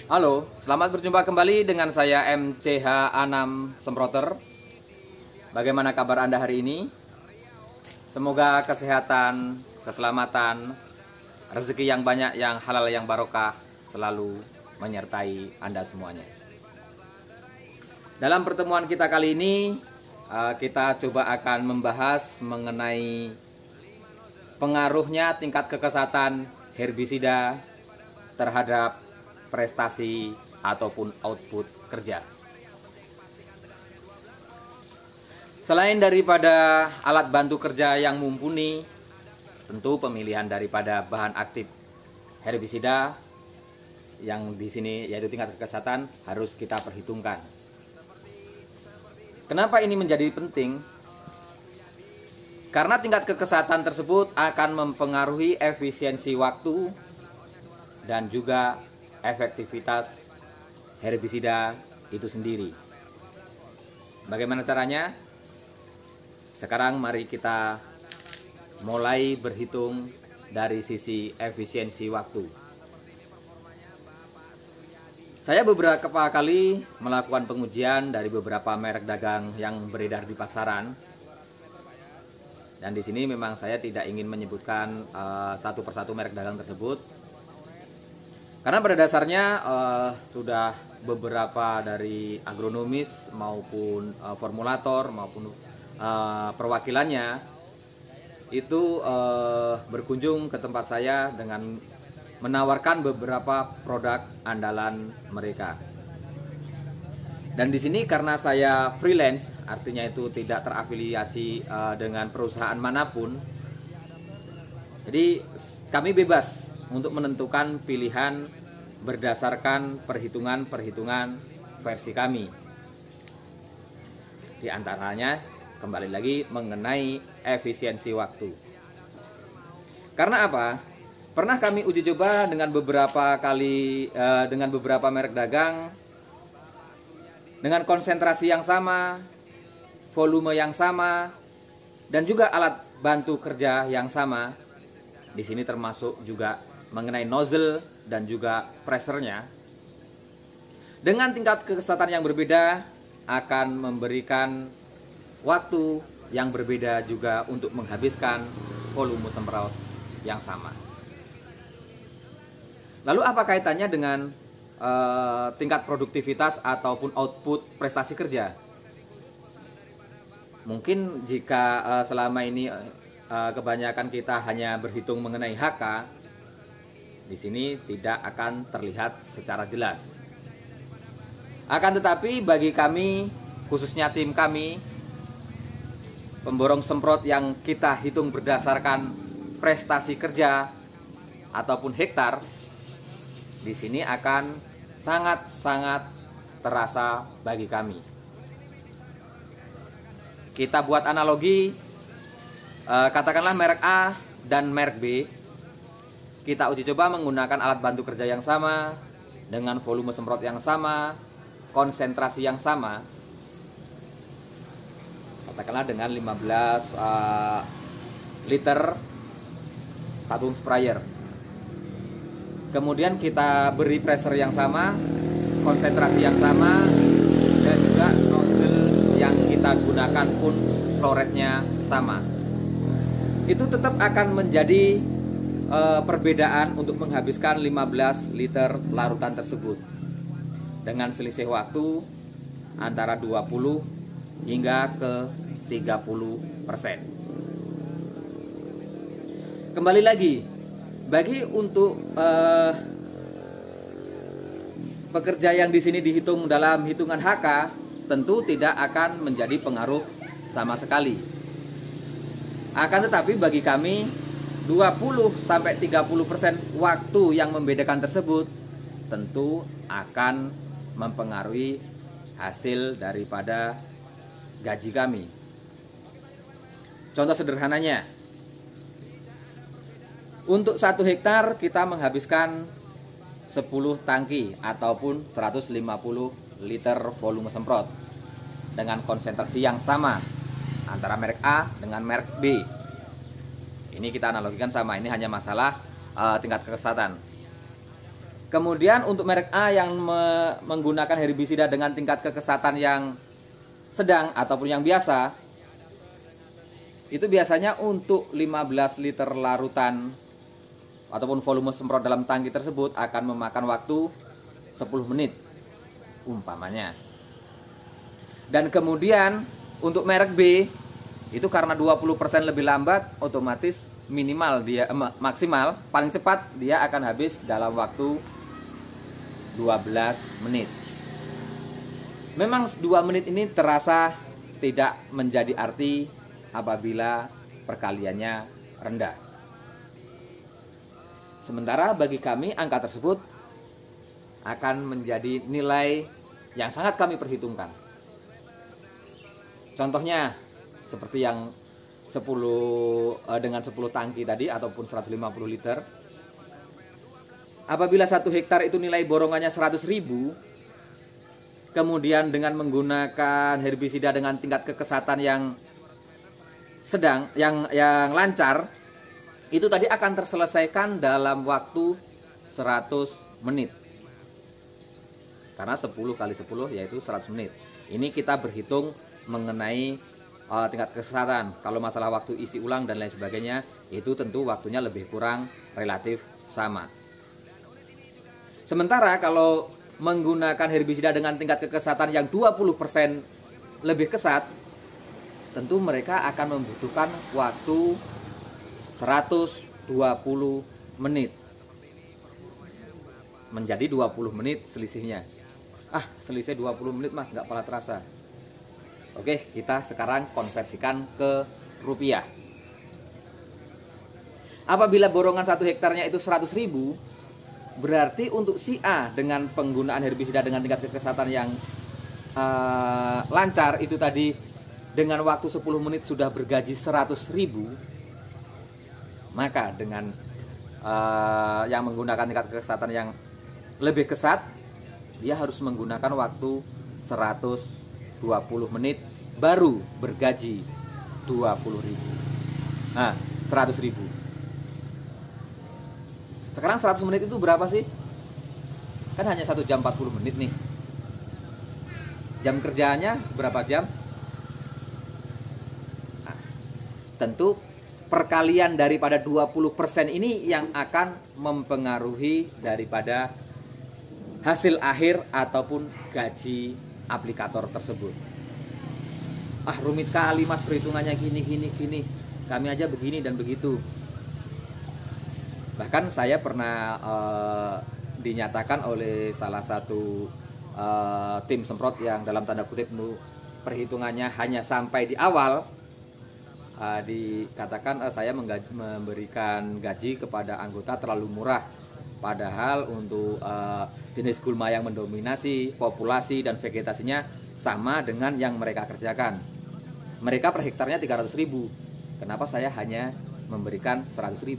Halo, selamat berjumpa kembali dengan saya MCH Anam Semproter. Bagaimana kabar Anda hari ini? Semoga kesehatan, keselamatan, rezeki yang banyak, yang halal, yang barokah selalu menyertai Anda semuanya. Dalam pertemuan kita kali ini, kita coba akan membahas mengenai pengaruhnya tingkat kekesatan herbisida terhadap prestasi ataupun output kerja. Selain daripada alat bantu kerja yang mumpuni, tentu pemilihan daripada bahan aktif herbisida yang di sini yaitu tingkat kekesatan harus kita perhitungkan. Kenapa ini menjadi penting? Karena tingkat kekesatan tersebut akan mempengaruhi efisiensi waktu dan juga efektivitas herbisida itu sendiri. Bagaimana caranya? Sekarang mari kita mulai berhitung dari sisi efisiensi waktu. Saya beberapa kali melakukan pengujian dari beberapa merek dagang yang beredar di pasaran. Dan di sini memang saya tidak ingin menyebutkan satu persatu merek dagang tersebut. Karena pada dasarnya sudah beberapa dari agronomis maupun formulator maupun perwakilannya itu berkunjung ke tempat saya dengan menawarkan beberapa produk andalan mereka. Dan di sini karena saya freelance, artinya itu tidak terafiliasi dengan perusahaan manapun, jadi kami bebas untuk menentukan pilihan berdasarkan perhitungan-perhitungan versi kami. Di antaranya kembali lagi mengenai efisiensi waktu. Karena apa? Pernah kami uji coba dengan beberapa kali dengan beberapa merek dagang dengan konsentrasi yang sama, volume yang sama, dan juga alat bantu kerja yang sama. Di sini termasuk juga mengenai nozzle dan juga pressernya. Dengan tingkat kekesatan yang berbeda akan memberikan waktu yang berbeda juga untuk menghabiskan volume semprot yang sama. Lalu apa kaitannya dengan tingkat produktivitas ataupun output prestasi kerja? Mungkin jika selama ini kebanyakan kita hanya berhitung mengenai HK, di sini tidak akan terlihat secara jelas. Akan tetapi bagi kami, khususnya tim kami, pemborong semprot yang kita hitung berdasarkan prestasi kerja ataupun hektar, di sini akan sangat-sangat terasa bagi kami. Kita buat analogi, katakanlah merek A dan merek B. Kita uji coba menggunakan alat bantu kerja yang sama, dengan volume semprot yang sama, konsentrasi yang sama. Katakanlah dengan 15 liter tabung sprayer. Kemudian kita beri pressure yang sama, konsentrasi yang sama, dan juga nozzle yang kita gunakan pun flow rate-nya sama. Itu tetap akan menjadi perbedaan untuk menghabiskan 15 liter larutan tersebut dengan selisih waktu antara 20 hingga ke 30%. Kembali lagi, bagi untuk pekerja yang di sini dihitung dalam hitungan HK, tentu tidak akan menjadi pengaruh sama sekali. Akan tetapi bagi kami 20-30% waktu yang membedakan tersebut tentu akan mempengaruhi hasil daripada gaji kami. Contoh sederhananya, untuk 1 hektar kita menghabiskan 10 tangki ataupun 150 liter volume semprot dengan konsentrasi yang sama antara merek A dengan merek B. Ini kita analogikan sama, ini hanya masalah tingkat kekesatan. Kemudian untuk merek A yang menggunakan herbisida dengan tingkat kekesatan yang sedang ataupun yang biasa, itu biasanya untuk 15 liter larutan ataupun volume semprot dalam tangki tersebut akan memakan waktu 10 menit umpamanya. Dan kemudian untuk merek B itu karena 20% lebih lambat, otomatis minimal dia maksimal paling cepat dia akan habis dalam waktu 12 menit. Memang 2 menit ini terasa tidak menjadi arti apabila perkaliannya rendah. Sementara bagi kami angka tersebut akan menjadi nilai yang sangat kami perhitungkan. Contohnya seperti yang 10 dengan 10 tangki tadi ataupun 150 liter. Apabila 1 hektar itu nilai borongannya 100.000, kemudian dengan menggunakan herbisida dengan tingkat kekesatan yang sedang, yang lancar, itu tadi akan terselesaikan dalam waktu 100 menit. Karena 10 kali 10 yaitu 100 menit. Ini kita berhitung mengenai tingkat kekesatan. Kalau masalah waktu isi ulang dan lain sebagainya, itu tentu waktunya lebih kurang relatif sama. Sementara kalau menggunakan herbisida dengan tingkat kekesatan yang 20% lebih kesat, tentu mereka akan membutuhkan waktu 120 menit. Menjadi 20 menit selisihnya. Selisih 20 menit mas, nggak pala terasa. Oke, kita sekarang konversikan ke rupiah. Apabila borongan 1 hektarnya itu 100.000, berarti untuk si A dengan penggunaan herbisida dengan tingkat kekesatan yang lancar itu tadi dengan waktu 10 menit sudah bergaji 100.000. Maka dengan yang menggunakan tingkat kekesatan yang lebih kesat, dia harus menggunakan waktu 120 menit baru bergaji 20.000. 100.000. Sekarang 100 menit itu berapa sih? Kan hanya 1 jam 40 menit nih. Jam kerjanya berapa jam? Tentu perkalian daripada 20% ini yang akan mempengaruhi daripada hasil akhir ataupun gaji aplikator tersebut. Rumit kali mas perhitungannya gini. Kami aja begini dan begitu. Bahkan saya pernah dinyatakan oleh salah satu tim semprot yang dalam tanda kutip perhitungannya hanya sampai di awal, dikatakan saya memberikan gaji kepada anggota terlalu murah. Padahal untuk jenis gulma yang mendominasi populasi dan vegetasinya sama dengan yang mereka kerjakan. Mereka per hektarnya 300.000. Kenapa saya hanya memberikan 100.000?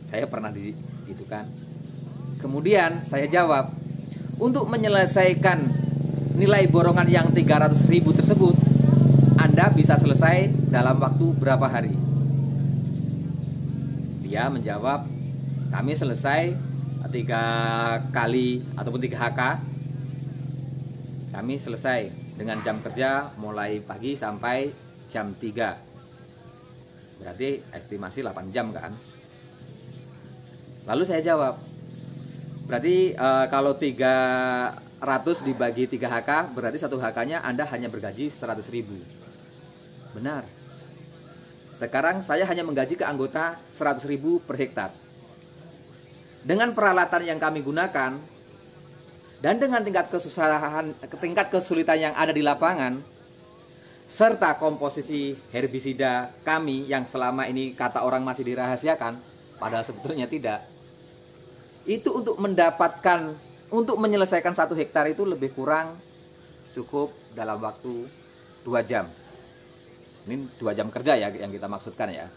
Saya pernah gitu kan. Kemudian saya jawab, untuk menyelesaikan nilai borongan yang 300.000 tersebut, Anda bisa selesai dalam waktu berapa hari? Dia menjawab, kami selesai 3 kali ataupun 3 HK. Kami selesai dengan jam kerja mulai pagi sampai jam 3. Berarti estimasi 8 jam kan? Lalu saya jawab, berarti kalau 300 dibagi 3 HK, berarti 1 HK-nya Anda hanya bergaji 100.000. Benar. Sekarang saya hanya menggaji ke anggota 100.000 per hektar. Dengan peralatan yang kami gunakan dan dengan tingkat kesulitan yang ada di lapangan, serta komposisi herbisida kami yang selama ini kata orang masih dirahasiakan, padahal sebetulnya tidak. Itu untuk menyelesaikan 1 hektar itu lebih kurang cukup dalam waktu 2 jam. Ini 2 jam kerja ya yang kita maksudkan ya.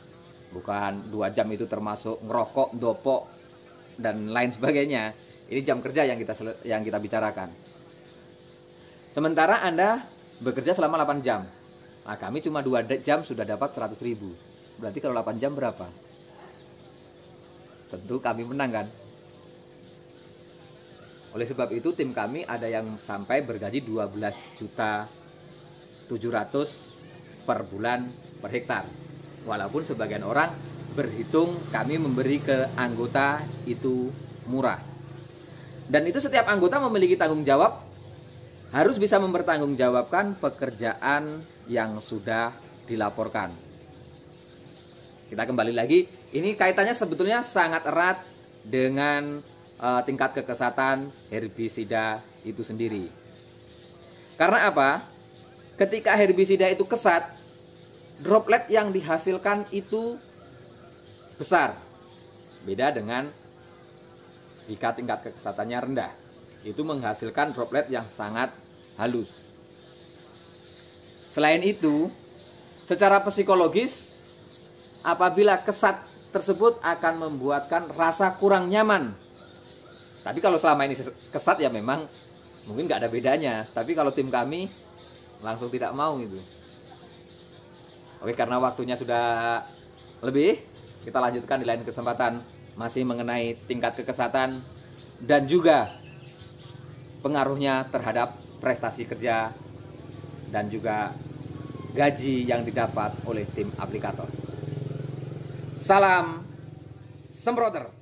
Bukan 2 jam itu termasuk ngerokok, dopok, dan lain sebagainya. Ini jam kerja yang kita bicarakan. Sementara Anda bekerja selama 8 jam. Nah, kami cuma 2 jam sudah dapat 100.000. Berarti kalau 8 jam berapa? Tentu kami menang kan? Oleh sebab itu tim kami ada yang sampai bergaji 12.700.000 per bulan per hektar. Walaupun sebagian orang berhitung kami memberi ke anggota itu murah. Dan itu setiap anggota memiliki tanggung jawab, harus bisa mempertanggungjawabkan pekerjaan yang sudah dilaporkan. Kita kembali lagi, ini kaitannya sebetulnya sangat erat dengan tingkat kekesatan herbisida itu sendiri. Karena apa? Ketika herbisida itu kesat, droplet yang dihasilkan itu besar. Beda dengan jika tingkat kekesatannya rendah. Itu menghasilkan droplet yang sangat halus. Selain itu, secara psikologis, apabila kesat tersebut akan membuatkan rasa kurang nyaman. Tapi kalau selama ini kesat ya memang mungkin nggak ada bedanya. Tapi kalau tim kami langsung tidak mau gitu. Oke, karena waktunya sudah lebih, kita lanjutkan di lain kesempatan masih mengenai tingkat kekesatan dan juga pengaruhnya terhadap prestasi kerja dan juga gaji yang didapat oleh tim aplikator. Salam semproter.